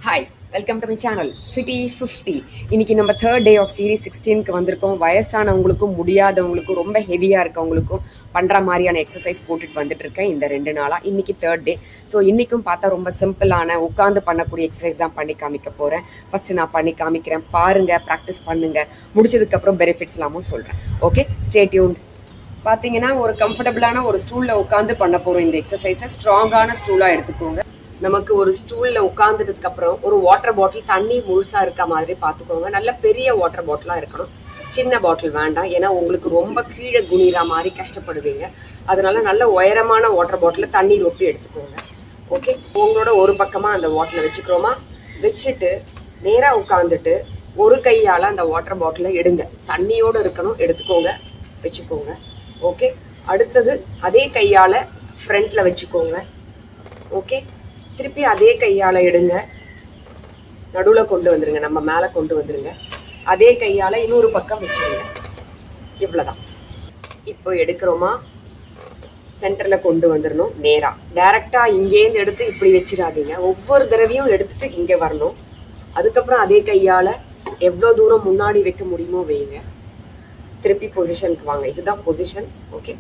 Hi, welcome to my channel fifty 50. இன்னைக்கு நம்ம third day of series 16க்கு வந்திருக்கோம். வயசானவங்களுக்கும் முடியாதவங்களுக்கும் ரொம்ப ஹெவியாக இருக்கவங்களுக்கும் பண்ணுற மாதிரியான எக்ஸசைஸ் போட்டுட்டு வந்துட்டு இருக்கேன் இந்த 2 நாளாக. இன்னைக்கு தேர்ட் டே. ஸோ இன்றைக்கும் பார்த்தா ரொம்ப சிம்பிளான உட்காந்து பண்ணக்கூடிய எக்ஸசைஸ் தான் பண்ணி காமிக்க போகிறேன். ஃபஸ்ட்டு நான் பண்ணி காமிக்கிறேன், பாருங்கள், ப்ராக்டிஸ் பண்ணுங்கள். முடிச்சதுக்கப்புறம் பெனிஃபிட்ஸ் எல்லாமும் சொல்கிறேன். Okay, stay tuned. பார்த்தீங்கன்னா ஒரு கம்ஃபர்டபுளான ஒரு ஸ்டூலில் உட்காந்து பண்ண போகிறோம் இந்த எக்ஸசைஸை. ஸ்ட்ராங்கான ஸ்டூலாக எடுத்துக்கோங்க. நமக்கு ஒரு ஸ்டூலில் உட்காந்துட்டதுக்கு அப்புறம் ஒரு வாட்டர் பாட்டில் தண்ணி முழுசாக இருக்க மாதிரி பார்த்துக்கோங்க. நல்ல பெரிய வாட்டர் பாட்டிலாக இருக்கணும், சின்ன பாட்டில் வேண்டாம். ஏன்னா உங்களுக்கு ரொம்ப கீழே குனிற மாதிரி கஷ்டப்படுவீங்க. அதனால நல்ல உயரமான வாட்டர் பாட்டிலில் தண்ணி ரொப்பி எடுத்துக்கோங்க. ஓகே, உங்களோட ஒரு பக்கமாக அந்த பாட்டிலை வச்சுக்கிறோமா, வச்சுட்டு நேராக உட்காந்துட்டு ஒரு கையால் அந்த வாட்டர் பாட்டிலை எடுங்க. தண்ணியோடு இருக்கணும், எடுத்துக்கோங்க, வச்சுக்கோங்க. ஓகே, அடுத்தது அதே கையால் ஃப்ரண்ட்டில் வச்சுக்கோங்க. ஓகே, திருப்பி அதே கையால் எடுங்க, நடுவில் கொண்டு வந்துடுங்க, நம்ம மேலே கொண்டு வந்துடுங்க. அதே கையால் இன்னொரு பக்கம் வச்சுருங்க. இவ்வளோதான். இப்போ எடுக்கிறோமா, சென்டரில் கொண்டு வந்துடணும். நேராக டைரெக்டாக இங்கேருந்து எடுத்து இப்படி வச்சிடாதீங்க. ஒவ்வொரு தடவையும் எடுத்துகிட்டு இங்கே வரணும். அதுக்கப்புறம் அதே கையால் எவ்வளோ தூரம் முன்னாடி வைக்க முடியுமோ வைங்க. திருப்பி பொசிஷனுக்கு வாங்க. இதுதான் பொசிஷன். ஓகே,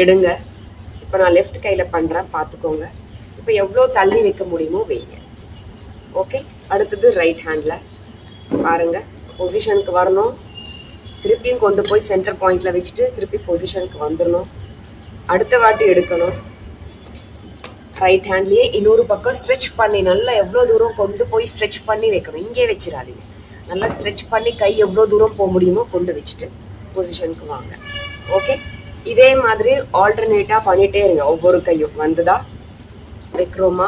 எடுங்க. இப்போ நான் லெஃப்ட் கையில் பண்ணுறேன், பார்த்துக்கோங்க. இப்போ எவ்வளோ தள்ளி வைக்க முடியுமோ வைங்க. ஓகே, அடுத்தது ரைட் ஹேண்டில் பாருங்கள், பொசிஷனுக்கு வரணும். திருப்பியும் கொண்டு போய் சென்டர் பாயிண்டில் வச்சுட்டு திருப்பி பொசிஷனுக்கு வந்துடணும். அடுத்த வாட்டி எடுக்கணும். ரைட் ஹேண்ட்லேயே இன்னொரு பக்கம் ஸ்ட்ரெச் பண்ணி நல்லா எவ்வளோ தூரம் கொண்டு போய் ஸ்ட்ரெச் பண்ணி வைக்கணும். இங்கே வச்சிடாதீங்க. நல்லா ஸ்ட்ரெச் பண்ணி கை எவ்வளோ தூரம் போக முடியுமோ கொண்டு வச்சுட்டு பொசிஷனுக்கு வாங்க. ஓகே, இதே மாதிரி ஆல்டர்னேட்டாக பண்ணிகிட்டே இருங்க. ஒவ்வொரு கையும் வந்துதா வைக்கிறோமா.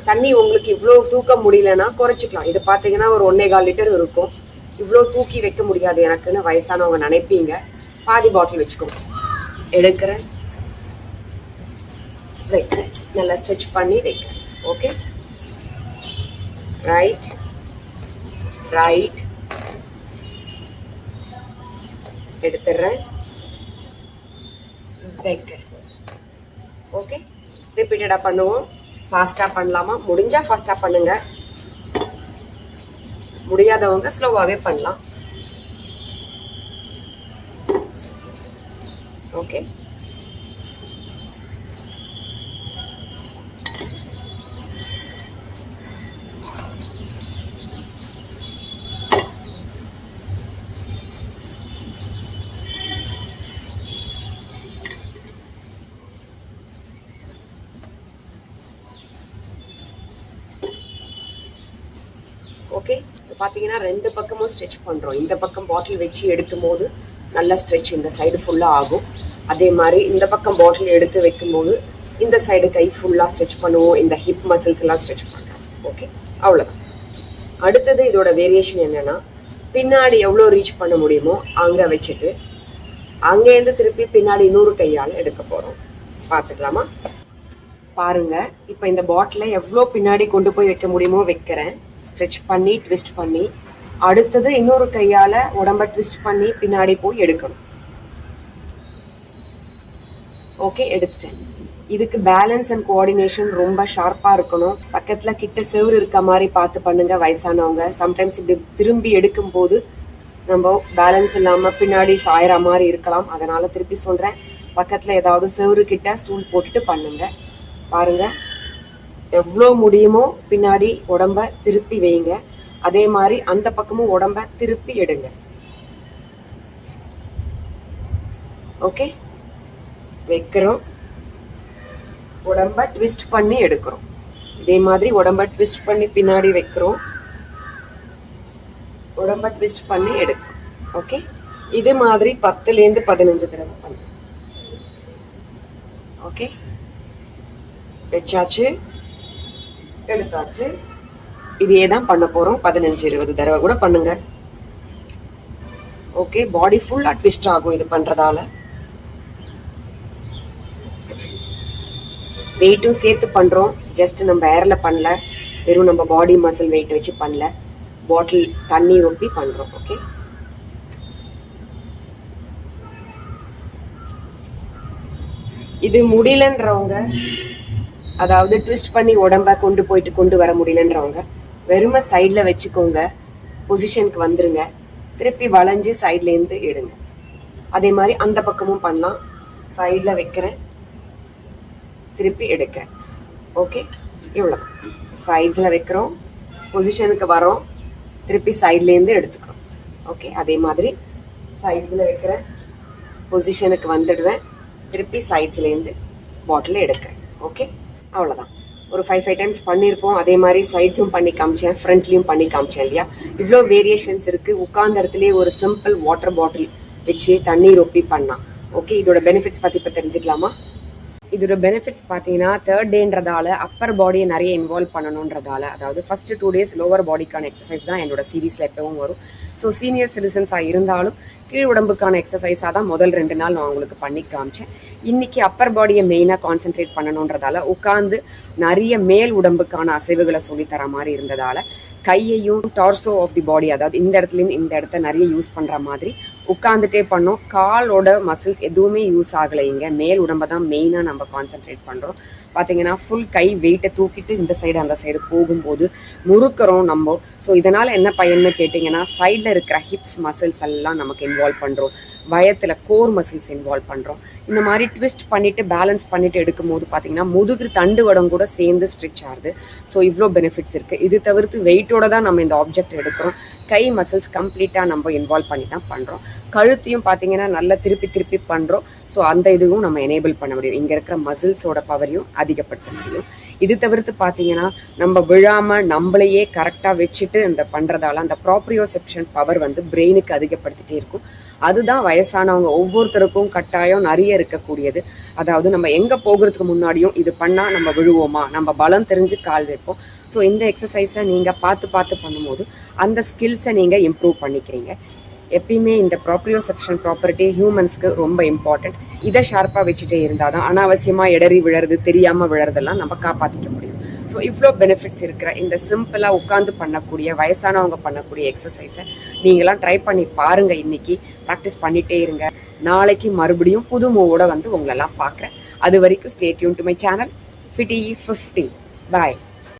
தண்ணி உங்களுக்கு இவ்வளோ தூக்க முடியலன்னா குறைச்சிக்கலாம். இது பார்த்தீங்கன்னா ஒரு 1.25 லிட்டர் இருக்கும். இவ்வளோ தூக்கி வைக்க முடியாது எனக்குன்னு வயசானவங்க நினைப்பீங்க. பாதி பாட்டில் வச்சுக்கோங்க. எடுக்கிறேன், வைக்கிறேன், நல்லா ஸ்ட்ரெச் பண்ணி வைக்கிறேன். ஓகே, ரைட் ரைட் எடுத்துடுறேன், வைக்கிறேன். ஓகே, ரிப்பீட்டடாக பண்ணுவோம். ஃபாஸ்ட்டாக பண்ணலாமா, முடிஞ்சால் ஃபாஸ்ட்டாக பண்ணுங்கள், முடியாதவங்க ஸ்லோவாகவே பண்ணலாம். Okay, okay. ஸோ பார்த்தீங்கன்னா 2 பக்கமும் ஸ்ட்ரெச் பண்ணுறோம். இந்த பக்கம் பாட்டில் வச்சு எடுக்கும் போது நல்லா ஸ்ட்ரெச் இந்த சைடு ஃபுல்லாக ஆகும். அதே மாதிரி இந்த பக்கம் பாட்டில் எடுத்து வைக்கும்போது இந்த சைடு கை ஃபுல்லாக ஸ்ட்ரெச் பண்ணுவோம். இந்த ஹிப் மசில்ஸ் எல்லாம் ஸ்ட்ரெச் பண்ணுறோம். ஓகே, அவ்வளோதான். அடுத்தது இதோட வேரியேஷன் என்னென்னா, பின்னாடி எவ்வளோ ரீச் பண்ண முடியுமோ அங்கே வச்சுட்டு அங்கேருந்து திருப்பி பின்னாடி இன்னொரு கையால் எடுக்க போகிறோம். பார்த்துக்கலாமா, பாருங்கள். இப்போ இந்த பாட்டிலை எவ்வளோ பின்னாடி கொண்டு போய் வைக்க முடியுமோ வைக்கிறேன், ஸ்ட்ரெச் பண்ணி ட்விஸ்ட் பண்ணி. அடுத்தது இன்னொரு கையால் உடம்ப ட்விஸ்ட் பண்ணி பின்னாடி போய் எடுக்கணும். ஓகே, எடுத்துட்டேன். இதுக்கு பேலன்ஸ் அண்ட் கோஆர்டினேஷன் ரொம்ப ஷார்ப்பாக இருக்கணும். பக்கத்தில் கிட்ட செவுரு இருக்க மாதிரி பார்த்து பண்ணுங்கள் வயசானவங்க. சம்டைம்ஸ் இப்படி திரும்பி எடுக்கும் போது நம்ம பேலன்ஸ் இல்லாமல் பின்னாடி சாயிற மாதிரி இருக்கலாம். அதனால் திருப்பி சொல்கிறேன், பக்கத்தில் ஏதாவது செவுரு கிட்ட ஸ்டூல் போட்டுட்டு பண்ணுங்கள். பாருங்கள், எவ்வளோ முடியுமோ பின்னாடி உடம்ப திருப்பி வைங்க. அதே மாதிரி அந்த பக்கமும் உடம்ப திருப்பி எடுங்க. ஓகே, வைக்கிறோம், உடம்ப ட்விஸ்ட் பண்ணி எடுக்கிறோம். இதே மாதிரி உடம்ப ட்விஸ்ட் பண்ணி பின்னாடி வைக்கிறோம், உடம்ப ட்விஸ்ட் பண்ணி எடுக்கிறோம். ஓகே, இது மாதிரி 10லேருந்து 15 தடவை பண்ணுங்க. ஓகே, வச்சாச்சு, எடுத்தாச்சு. இதே தான் பண்ண போகிறோம். 15-20 தடவை கூட பண்ணுங்க. ஓகே, பாடி ஃபுல்லாக ட்விஸ்ட் ஆகும் இது பண்ணுறதால. வெயிட்டும் சேர்த்து பண்ணுறோம். ஜஸ்ட் நம்ம ஏரில் பண்ணல, வெறும் நம்ம பாடி மசில் வெயிட் வச்சு பண்ணல, பாட்டில் தண்ணி ரொப்பி பண்ணுறோம். ஓகே, இது முடியலன்றவங்க அதாவது ட்விஸ்ட் பண்ணி உடம்ப கொண்டு வர முடியலன்றவங்க வெறும சைடில் வச்சுக்கோங்க, பொசிஷனுக்கு வந்துருங்க, திருப்பி வளைஞ்சு சைட்லேருந்து எடுங்க. அதே மாதிரி அந்த பக்கமும் பண்ணலாம். சைடில் வைக்கிறேன், திருப்பி எடுக்கிறேன். ஓகே, இவ்வளோதான். சைட்ஸில் வைக்கிறோம், பொசிஷனுக்கு வரோம், திருப்பி சைட்லேருந்து எடுத்துக்கிறோம். ஓகே, அதே மாதிரி சைட்ஸில் வைக்கிறேன், பொசிஷனுக்கு வந்துடுவேன், திருப்பி சைட்ஸ்லேருந்து பாட்டில் எடுக்கிறேன். ஓகே, அவ்வளோதான். ஒரு 5 டைம்ஸ் பண்ணியிருப்போம். அதே மாதிரி சைட்ஸும் பண்ணி காமிச்சேன், ஃப்ரண்ட்லேயும் பண்ணி காமிச்சேன் இல்லையா? இவ்வளோ வேரியேஷன்ஸ் இருக்குது. உட்கார்ந்த இடத்துலேயே ஒரு சிம்பிள் வாட்டர் பாட்டில் வச்சு தண்ணீர் ஒப்பி பண்ணலாம். ஓகே, இதோட பெனிஃபிட்ஸ் பற்றி இப்போ தெரிஞ்சுக்கலாமா? இதோட பெனிஃபிட்ஸ் பார்த்தீங்கன்னா, 3rd டேன்றதால அப்பர் பாடியை நிறைய இன்வால்வ் பண்ணணுன்றதால, அதாவது ஃபர்ஸ்ட் 2 days லோவர் பாடிக்கான எக்ஸசைஸ் தான் என்னோட சீரீஸில் எப்பவும் வரும். ஸோ சீனியர் சிட்டிசன்ஸாக இருந்தாலும் கீழ் உடம்புக்கான எக்ஸசைஸாக தான் முதல் 2 நாள் நான் உங்களுக்கு பண்ணி காமிச்சேன். இன்னைக்கு அப்பர் பாடியை மெயினாக கான்சென்ட்ரேட் பண்ணணுன்றதால உட்காந்து நிறைய மேல் உடம்புக்கான அசைவுகளை சொல்லித்தர மாதிரி இருந்ததால கையையும் டார்சோ ஆஃப் தி பாடி, அதாவது இந்த இடத்துலேருந்து இந்த இடத்த நிறைய யூஸ் பண்ணுற மாதிரி உட்காந்துட்டே பண்ணோம். காலோட மசில்ஸ் எதுவுமே யூஸ் ஆகலை. இங்கே மேல் உடம்பை தான் மெயினாக நம்ம கான்சென்ட்ரேட் பண்ணுறோம். பார்த்தீங்கன்னா ஃபுல் கை வெயிட்டை தூக்கிட்டு இந்த சைடு அந்த சைடு போகும்போது நுறுக்கிறோம் நம்ம. ஸோ இதனால் என்ன பயன்னு கேட்டிங்கன்னா, சைடில் இருக்கிற ஹிப்ஸ் மசில்ஸ் எல்லாம் நமக்கு இன்வால்வ் பண்ணுறோம், வயத்தில் கோர் மசில்ஸ் இன்வால்வ் பண்ணுறோம். இந்த மாதிரி ட்விஸ்ட் பண்ணிவிட்டு பேலன்ஸ் பண்ணிவிட்டு எடுக்கும் போது பார்த்தீங்கன்னா முதுகு தண்டு வடம் கூட சேர்ந்து ஸ்ட்ரிச் ஆகுது. ஸோ இவ்வளோ பெனிஃபிட்ஸ் இருக்குது. இது தவிர்த்து வெயிட்டோட தான் நம்ம இந்த ஆப்ஜெக்ட் எடுக்கிறோம். கை மசில்ஸ் கம்ப்ளீட்டாக நம்ம இன்வால்வ் பண்ணி தான் பண்ணுறோம். கழுத்தையும் பார்த்தீங்கன்னா நல்லா திருப்பி பண்ணுறோம். ஸோ அந்த இதுவும் நம்ம எனேபிள் பண்ண முடியும். இங்கே இருக்கிற மசில்ஸோட பவரையும் அதிகப்படுத்த முடியும். இது தவிர்த்து பார்த்தீங்கன்னா நம்ம விழாமல் நம்மளையே கரெக்டாக வச்சுட்டு இந்த பண்ணுறதால அந்த ப்ராப்ரியோசெப்ஷன் பவர் வந்து பிரெயினுக்கு அதிகப்படுத்திட்டே இருக்கும். அதுதான் வயசானவங்க ஒவ்வொருத்தருக்கும் கட்டாயம் நிறைய இருக்கக்கூடியது. அதாவது நம்ம எங்கே போகிறதுக்கு முன்னாடியும் இது பண்ணால் நம்ம விழுவோமா, நம்ம பலம் தெரிஞ்சு கால் வைப்போம். ஸோ இந்த எக்ஸசைஸை நீங்கள் பார்த்து பண்ணும்போது அந்த ஸ்கில்ஸை நீங்கள் இம்ப்ரூவ் பண்ணிக்கிறீங்க. எப்பயுமே இந்த ப்ராப்ரியோசெப்ஷன் ப்ராப்பர்ட்டி ஹியூமன்ஸ்க்கு ரொம்ப இம்பார்ட்டண்ட். இதை ஷார்ப்பாக வச்சுட்டே இருந்தால் தான் அனாவசியமாக இடறி விழறது, தெரியாமல் விழறதெல்லாம் நம்ம காப்பாற்றிக்க முடியும். ஸோ இவ்வளோ பெனிஃபிட்ஸ் இருக்கிற இந்த சிம்பிளாக உட்காந்து பண்ணக்கூடிய வயசானவங்க பண்ணக்கூடிய எக்ஸசைஸை நீங்களாம் ட்ரை பண்ணி பாருங்கள். இன்றைக்கி ப்ராக்டிஸ் பண்ணிகிட்டே இருங்க. நாளைக்கு மறுபடியும் புது மூவோட வந்து உங்களெல்லாம் பார்க்குறேன். அது வரைக்கும் stay tune to my channel FITTY50. Bye.